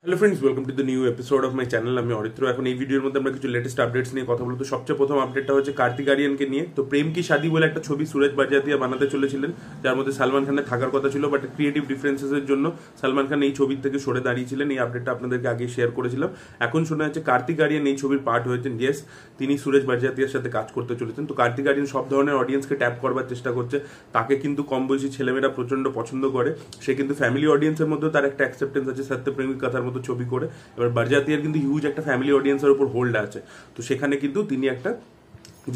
Hello friends, welcome to the new episode of my channel. আমি অরিত্র। এখন এই ভিডিওর মধ্যে আমরা কিছু লেটেস্ট আপডেটস নিয়ে কথা বলবো। তো সবচেয়ে প্রথম আপডেটটা হচ্ছে কার্তিক আরিয়ানকে নিয়ে। তো প্রেম কি শাদি বলে একটা ছবি সুরজ বারজাতিয়া বানাতে চলেছিলেন, যার মধ্যে সালমান খানের থাকার কথা ছিল, বাট ক্রিয়েটিভ ডিফারেন্সেসের জন্য সালমান খান এই ছবির থেকে সরে দাঁড়িয়েছিলেন। এই আপডেটটা আপনাদেরকে আগে শেয়ার করেছিলাম। এখন শোনা যাচ্ছে কার্তিক আরিয়ান এই ছবির পার্ট হয়েছেন। ইয়েস, তিনি সুরজ বারজাতিয়ার সাথে কাজ করতে চলেছেন। তো কার্তিক আরিয়ান সব ধরনের অডিয়েন্সকে ট্যাপ করবার চেষ্টা করছে। তাকে কিন্তু কম বয়সী ছেলেমেয়েরা প্রচন্ড পছন্দ করে। সে কিন্তু ফ্যামিলি অডিয়েন্সের মধ্যেও তার একটা অ্যাকসেপ্টেন্স আছে, সত্যপ্রেমিক কথার মতো ছবি করে। এবার বারজাতিয়ার কিন্তু হিউজ একটা ফ্যামিলি অডিয়েন্সের উপর হোল্ড আছে। তো সেখানে কিন্তু তিনি একটা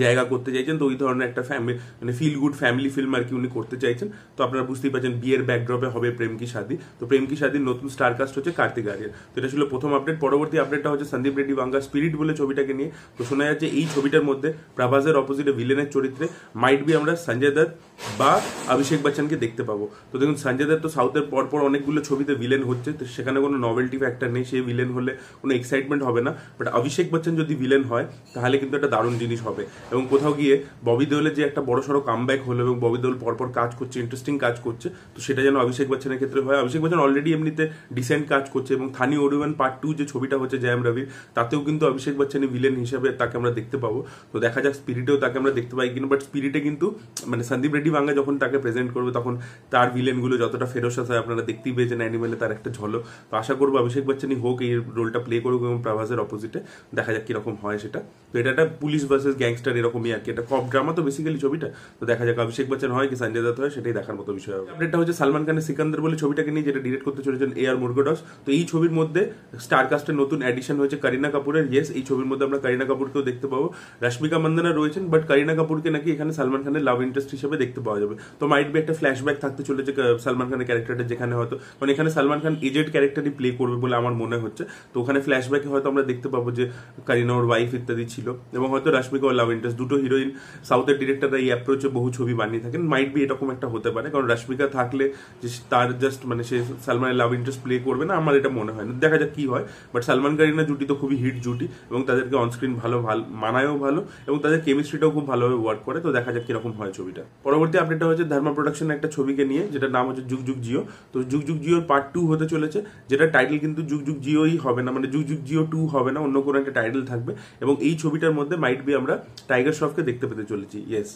জায়গা করতে চাইছেন। তো ওই ধরনের একটা ফ্যামিলি মানে ফিল গুড ফ্যামিলি ফিল্ম আর কি উনি করতে চাইছেন। তো আপনারা বুঝতেই পারছেন বিয়ের ব্যাকড্রপে হবে প্রেম কি শাদি। তো প্রেম কি শাদির নতুন স্টার কাস্ট হচ্ছে কার্তিক আরিয়ান। তো এটা ছিল প্রথম আপডেট। পরবর্তী আপডেটটা হচ্ছে সন্দীপ রেড্ডি বাঙ্গা স্পিরিট বলে ছবিটাকে নিয়ে। তো শোনা যাচ্ছে এই ছবিটার মধ্যে প্রভাসের অপোজিটে ভিলেনের চরিত্রে মাইট বি আমরা সঞ্জয় দত্ত বা অভিষেক বচ্চনকে দেখতে পাবো। তো দেখুন, সঞ্জয় দত্ত তো সাউথের পরপর অনেকগুলো ছবিতে ভিলেন হচ্ছে, তো সেখানে কোনো নভেলটি ফ্যাক্টর নেই। সে ভিলেন হলে কোনো এক্সাইটমেন্ট হবে না। বাট অভিষেক বচ্চন যদি ভিলেন হয় তাহলে কিন্তু একটা দারুণ জিনিস হবে। এবং কোথাও গিয়ে ববি দেওলের যে একটা বড় সড়ো কামব্যাক হলো এবং ববি দেওল পরপর কাজ করছে, ইন্টারেস্টিং কাজ করছে, তো সেটা যেন অভিষেক বচ্চনের ক্ষেত্রে হয়। অভিষেক বচ্চন অলরেডি এমনিতে ডিসেন্ট কাজ করছে এবং থানি ওডুয়ান পার্ট 2 যে ছবিটা হচ্ছে জয়ম রবির, তাতেও কিন্তু অভিষেক বচ্চনের ভিলেন হিসেবে তাকে আমরা দেখতে পাবো। তো দেখা যাক স্পিরিটেও তাকে আমরা দেখতে পাই কিনা। বাট স্পিরিটে কিন্তু মানে সন্দীপ রেড্ডি বাঙ্গা যখন তাকে প্রেজেন্ট করবে তখন তার ভিলেনগুলো যতটা ফেরোসাস হয় আপনারা দেখতেই পেয়েছেন অ্যানিমেলে তার একটা ঝলক। তো আশা করবো অভিষেক বচ্চনই হোক এই রোলটা প্লে করুক এবং প্রভাসের অপোজিটে। দেখা যাক কিরকম হয় সেটা। তো এটা একটা পুলিশ ভার্সেস গ্যাংস্টার এরকমই আর কি, একটা কপ ড্রামা তো বেসিক্যালি ছবিটা। তো দেখা যাক অভিষেক বচ্চন হয় কি সঞ্জয় দত্ত হয়, সেটাই দেখার মতো বিষয় হবে। আপডেটটা হচ্ছে সালমান খানের সিকান্দার বলে ছবিটাকে নিয়ে, যেটা ডিরেক্ট করতে চলেছেন AR মুরগাডস। তো এই ছবির মধ্যে স্টার কাস্টের নতুন এডিশন হয়েছে করিনা কাপুরের। ইয়েস, এই ছবির মধ্যে আমরা করিনা কাপুরকেও দেখতে পাবো। রশ্মিকা মন্দনা রয়েছেন, বাট করিনা কাপুরকে নাকি এখানে সালমান খানের লাভ ইন্টারেস্ট হিসেবে দেখতে পাওয়া যাবে। তো মাইট বি একটা ফ্ল্যাশব্যাক থাকতে চলেছে সালমান খানের ক্যারেক্টারটা, যেখানে হয়তো মানে এখানে সালমান খান এজেড ক্যারেক্টারই প্লে করবে বলে আমার মনে হচ্ছে। তো ওখানে ফ্ল্যাশব্যাকে হয়তো আমরা দেখতে পাবো যে করিনা ওর ওয়াইফ ইত্যাদি ছিল, এবং হয়তো রশ্মিকা ওর লাভ ইন্টারেস্ট। দুটো হিরোইন সাউথের ডিরেক্টররা এই অ্যাপ্রোচে বহু ছবি বানিয়ে থাকেন। মাইট বি এরকম একটা হতে পারে, কারণ রশ্মিকা থাকলে যে তার জাস্ট মানে সে সালমানের লাভ ইন্টারেস্ট প্লে করবে না, আমার এটা মনে হয় না। দেখা যাক কি হয়। বাট সালমান কারিনা জুটি তো খুবই হিট জুটি এবং তাদেরকে অনস্ক্রিন ভালো মানায়ও ভালো এবং তাদের কেমিস্ট্রিটাও খুব ভালোভাবে ওয়ার্ক করে। তো দেখা যাক কিরকম হয় ছবিটা। পরবর্তী আপডেটটা হচ্ছে ধর্মা প্রোডাকশনের একটা ছবিকে নিয়ে, যেটা নাম হচ্ছে যুগ যুগ জিও। তো যুগ যুগ জিওর পার্ট 2 হতে চলেছে, যেটা টাইটেল কিন্তু যুগ যুগ জিওই হবে না, মানে যুগ যুগ জিও 2 হবে না, অন্য কোনো একটা টাইটেল থাকবে। এবং এই ছবিটার মধ্যে মাইট বি আমরা টাইগার শ্রফকে দেখতে পেতে চলেছি। ইয়েস,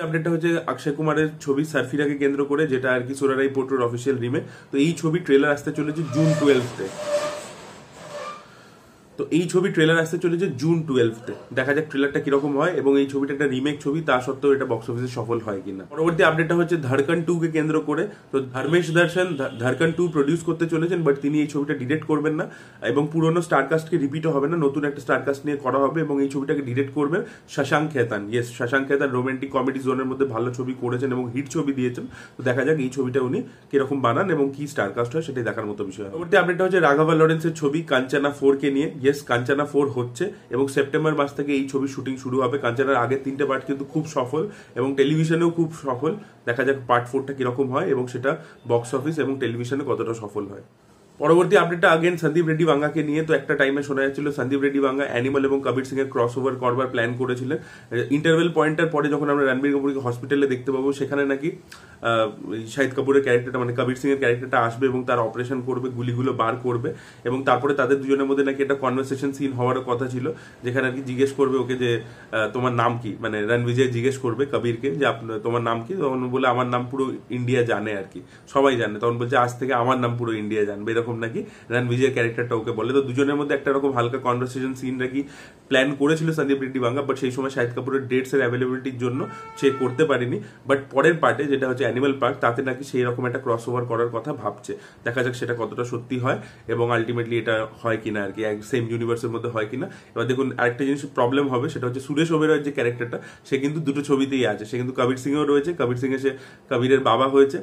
আপডেটটা হচ্ছে অক্ষয় কুমারের ছবি সার্ফিরাকে কেন্দ্র করে, যেটা আর কি সোরারাই পোর্টোর অফিসিয়াল রিমেক। তো এই ছবি ট্রেলার আসতে চলেছে জুন 12তে। তো এই ছবি ট্রেলার আসতে চলেছে জুন 12তে। দেখা যাক ট্রেলারটা কিরকম হয়, এবং এই ছবিটা একটা রিমেক ছবি, তা সত্ত্বেও এটা বক্স অফিসে সফল হয় কিনা। পরবর্তী আপডেটটা হচ্ছে ধড়কন 2 কে কেন্দ্র করে। তো ধর্মেশ দর্শন ধড়কন 2 প্রডিউস করতে চলেছেন, বাট তিনি এই ছবিটা ডিরেক্ট করবেন না এবং পুরনো স্টারকাস্টকে রিপিটও হবে না, নতুন একটা স্টারকাস্ট নিয়ে করা হবে। এবং এই ছবিটাকে ডিরেক্ট করবেন Shashank Khaitan. Yes, Shashank Khaitan romantic comedy জোনের মধ্যে ভালো ছবি করেছেন এবং হিট ছবি দিয়েছেন। তো দেখা যাক এই ছবিটা উনি কিরকম বানান এবং কি স্টারকাস্ট হয়, সেটাই দেখার মতো বিষয়। পরবর্তী আপডেটটা হচ্ছে রাঘবা লরেন্সের ছবি কাঞ্চনা 4 কে নিয়ে। ইয়েস, কাঞ্চনা 4 হচ্ছে এবং সেপ্টেম্বর মাস থেকে এই ছবির শুটিং শুরু হবে। কাঞ্চনার আগের 3টে পার্ট কিন্তু খুব সফল এবং টেলিভিশনেও খুব সফল। দেখা যাক পার্ট 4টা কিরকম হয় এবং সেটা বক্স অফিস এবং টেলিভিশনে কতটা সফল হয়। পরবর্তী আপডেটটা আগেন সন্দীপ রেড্ডি বাঙ্গাকে নিয়ে। তো একটা টাইমে শোনা যাচ্ছিল সন্দীপ রেড্ডি বাঙ্গা অ্যানিমাল এবং কবির সিং এর ক্রস ওভার করবার প্ল্যান করেছিলেন। ইন্টারভেল পয়েন্টের পরে যখন আমরা রণবীর কাপুরকে হসপিটালে দেখতে পাবো, সেখানে নাকি শাহিদ কাপুরের ক্যারেক্টারটা মানে কবির সিং এর ক্যারেক্টারটা আসবে এবং তার অপারেশন করবে, গুলিগুলো বার করবে, এবং তারপরে তাদের দুজনের মধ্যে নাকি একটা কনভারসেশন সিন হওয়ার কথা ছিল, যেখানে আর কি জিজ্ঞেস করবে ওকে যে তোমার নাম কি, মানে রণবিজয় জিজ্ঞেস করবে কবিরকে যে তোমার নাম কি। তখন বলে আমার নাম পুরো ইন্ডিয়া জানে আর কি, সবাই জানে। তখন বলছে আজ থেকে আমার নাম পুরো ইন্ডিয়া জানবে, এরকম নাকি রণবিজয়ের ক্যারেক্টারটা ওকে বলে। তো দুজনের মধ্যে একটা রকম হালকা কনভারসেশন সিন নাকি প্ল্যান করেছিল সন্দীপ রেড্ডি বাঙ্গা, বাট সেই সময় শাহিদ কাপুরের ডেটস এর অ্যাভেলেবিলিটির জন্য সে করতে পারেনি। বাট পরের পার্টে, যেটা হচ্ছে অ্যানিমাল পার্ক, তাতে নাকি সেই রকম একটা ক্রস ওভার করার কথা ভাবছে। দেখা যাক সেটা কতটা সত্যি হয় এবং আলটিমেটলি এটা হয় কিনা আর কি, সেম ইউনিভার্সের মধ্যে হয় কিনা। এবার দেখুন আরেকটা জিনিস প্রবলেম হবে, সেটা হচ্ছে সুরেশ ওবেরয়ের যে ক্যারেক্টারটা, সে কিন্তু দুটো ছবিতেই আছে। সে কিন্তু কবির সিংও রয়েছে, কবির সিং এ সে কবিরের বাবা হয়েছে,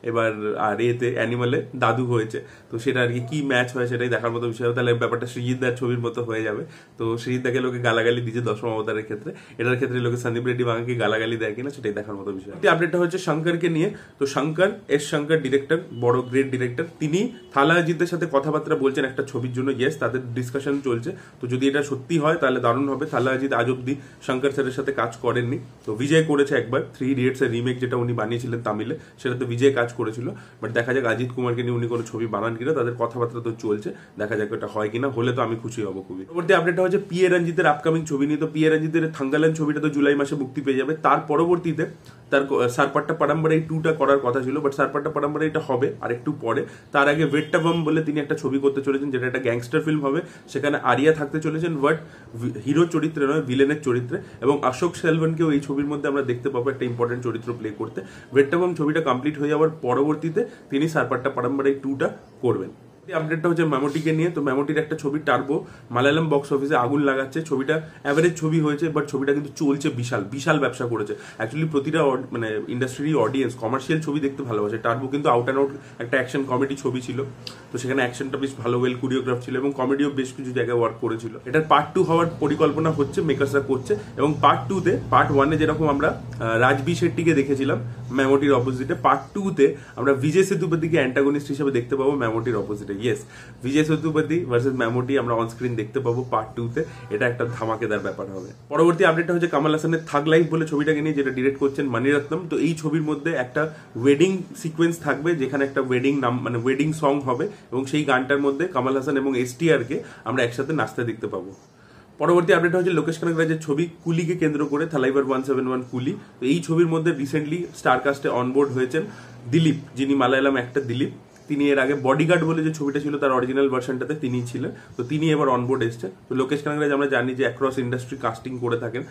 এবার আর এতে অ্যানিমালে দাদু হয়েছে। তো সেটা আর কি ম্যাচ হয় সেটাই দেখার মতো বিষয়। তাহলে ব্যাপারটা সৃজিতদার ছবির মতো হয়ে যাবে। তো সৃজিতদাকে লোকে গালাগালি দিচ্ছে দশম অবতারের ক্ষেত্রে, এটার ক্ষেত্রে লোকে সন্দীপ রেড্ডি বাঙ্গাকে গালাগালি দেয় কিনা সেটাই দেখার মতো বিষয়। আপডেটটা হচ্ছে শঙ্করকে নিয়ে। তো শঙ্কর শঙ্কর ডিরেক্টর, বড় গ্রেট ডিরেক্টর, তিনি থালা অজিতের সাথে কথাবার্তা বলছেন একটা ছবির জন্য। ইয়েস, তাদের ডিসকাশন চলছে। তো যদি এটা সত্যি হয় তাহলে দারুণ হবে। থালা অজিত আজ অব্দি শঙ্কর স্যারের সাথে কাজ করেননি। তো বিজয় করেছে একবার, 3 ইডিয়টস এর রিমেক যেটা উনি বানিয়েছিলেন তামিলে, সেটাতে বিজয় কাজ করেছিল, বাট দেখা যাক অজিত কুমারকে নিয়ে উনি কোনো ছবি বানান কিনা, তাদের কথাবার্তা তো চলছে, দেখা যাক এটা হয় কিনা, হলে তো আমি খুশি হব খুবই। পরবর্তী আপডেটটা হচ্ছে পিএ রঞ্জিতের আপকামিং ছবি নিয়ে। তো পিএ রঞ্জিতের থাঙ্গালান ছবিটা তো জুলাই মাসে মুক্তি পেয়ে যাবে, তার পরবর্তীতে তার সারপাট্টা পাড়াম্বাড়াই 2টা করার কথা ছিল, বাট সারপাট্টা পাড়াম্বাড়াই এটা হবে আর একটু পরে। তার আগে ভেট্টাবম বলে তিনি একটা ছবি করতে চলেছেন, যেটা একটা গ্যাংস্টার ফিল্ম হবে, সেখানে আরিয়া থাকতে চলেছেন, বাট হিরো চরিত্রে নয়, ভিলেনের চরিত্রে, এবং অশোক সেলভনকেও এই ছবির মধ্যে আমরা দেখতে পাবো একটা ইম্পর্টেন্ট চরিত্র প্লে করতে। ভেট্টাবম ছবিটা কমপ্লিট হয়ে যাওয়ার পরবর্তীতে তিনি সারপাট্টা পাড়াম্বাড়াই 2টা করবেন। আপডেটটা হচ্ছে ম্যামোটিকে নিয়ে। তো ম্যামোটির একটা ছবি টার্বো মালায়ালাম বক্স অফিসে আগুন লাগাচ্ছে। ছবিটা অ্যাভারেজ ছবি হয়েছে, বাট ছবিটা কিন্তু চলছে, বিশাল বিশাল ব্যবসা করেছে। অ্যাকচুয়ালি প্রতিটা মানে ইন্ডাস্ট্রির অডিয়েন্স কমার্শিয়াল ছবি দেখতে ভালোবাসে। টার্বো কিন্তু আউট অ্যান্ড আউট একটা অ্যাকশন কমেডি ছবি ছিল, তো সেখানে অ্যাকশনটা বেশ ভালো ওয়েল কোরিওগ্রাফ ছিল এবং কমেডিও বেশ কিছু জায়গায় ওয়ার্ক করেছিল। এটার পার্ট 2 হওয়ার পরিকল্পনা হচ্ছে, মেকার্সরা করছে, এবং পার্ট 2-তে পার্ট 1-এ যেরকম আমরা রাজবি শেট্টিকে দেখেছিলাম ম্যামোটির অপোজিটে, পার্ট 2-তে আমরা বিজয় সেতুপতিকে অ্যান্টাগনিস্ট হিসেবে দেখতে পাবো ম্যামোটির অপোজিটে। ইয়েস, বিজয় সেতুপতি ভার্সেস ম্যামোটি আমরা অন স্ক্রিন দেখতে পাবো পার্ট 2-তে। এটা একটা ধামাকেদার ব্যাপার হবে। পরবর্তী আপডেটটা হচ্ছে কামাল হাসানের থাগ লাইফ বলে ছবিটাকে নিয়ে, যেটা ডিরেক্ট করছেন মানিরত্নম। তো এই ছবির মধ্যে একটা ওয়েডিং সিকোয়েন্স থাকবে, যেখানে একটা ওয়েডিং মানে ওয়েডিং সং হবে, এবং সেই গানটার মধ্যে কামাল হাসান এবং এসটিআরকে আমরা একসাথে নাচতে দেখতে পাবো। পরবর্তী আপডেট হচ্ছে লোকেশ কানাগরাজের ছবি কুলিকে কেন্দ্র করে, থালাইভার 171 কুলি। তো এই ছবির মধ্যে রিসেন্টলি স্টারকাস্টে অনবোর্ড হয়েছেন দিলীপ, যিনি মালায়ালাম অ্যাক্টর দিলীপ। তিনি এর আগে বডিগার্ড বলে যে ছবিটা ছিল তার অরিজিনাল ভার্সনটাতে তিনি ছিলেন, তো তিনি এবার অনবোর্ড এসছেন। তো লোকেশ কানাগরাজ আমরা জানি যে অ্যাক্রস ইন্ডাস্ট্রি কাস্টিং করে থাকেন,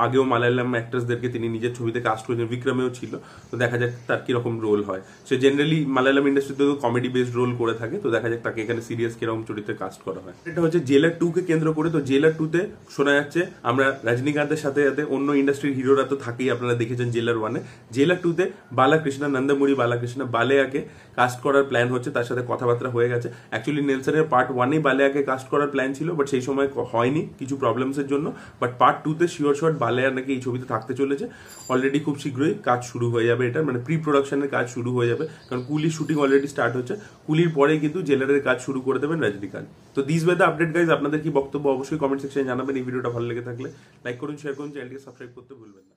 আগেও মালায়ালাম অ্যাক্টরসদেরকে তিনি নিজের ছবিতে কাস্ট করেছেন, বিক্রমেও ছিল। তো দেখা যাক তার কিরকম রোল হয়। সে জেনারেলি মালায়ালাম ইন্ডাস্ট্রিতে কমেডি বেসড রোল করে থাকে, তো দেখা যাক তাকে এখানে সিরিয়াস কিরকম চরিত্রে কাস্ট করা হয়। এটা হচ্ছে জেলার 2-কে কেন্দ্র করে। তো জেলার 2-তে শোনা যাচ্ছে আমরা রজনীকান্তের সাথে সাথে অন্য ইন্ডাস্ট্রির হিরোরা তো থাকেই, আপনারা দেখেছেন জেলার 1-এ। জেলার 2-তে বালাকৃষ্ণা, নন্দমুরি বালাকৃষ্ণা, বালেয়াকে কাস্ট করার প্ল্যান হচ্ছে, তার সাথে কথাবার্তা হয়ে গেছে। অ্যাকচুয়ালি নেলসনের পার্ট 1-এ বালেয়াকে কাস্ট করার প্ল্যান ছিল, বাট সেই সময় হয়নি কিছু প্রবলেমসের জন্য। বাট পার্ট 2-তে শিওর শট বালেয়া নাকি এই ছবিতে থাকতে চলেছে। অলরেডি খুব শীঘ্রই কাজ শুরু হয়ে যাবে, এটা মানে প্রি প্রোডাকশনের কাজ শুরু হয়ে যাবে, কারণ কুলির শুটিং অলরেডি স্টার্ট হচ্ছে। কুলির পরে কিন্তু জেলারের কাজ শুরু করে দেবেন রজনীকান্ত। তো this way the update guys. আপনাদের কি বক্তব্য অবশ্যই কমেন্ট সেকশনে জানাবেন। এই ভিডিওটা ভালো লেগে থাকলে লাইক করুন, শেয়ার করুন, চ্যানেলকে সাবস্ক্রাইব করতে ভুলবেন না।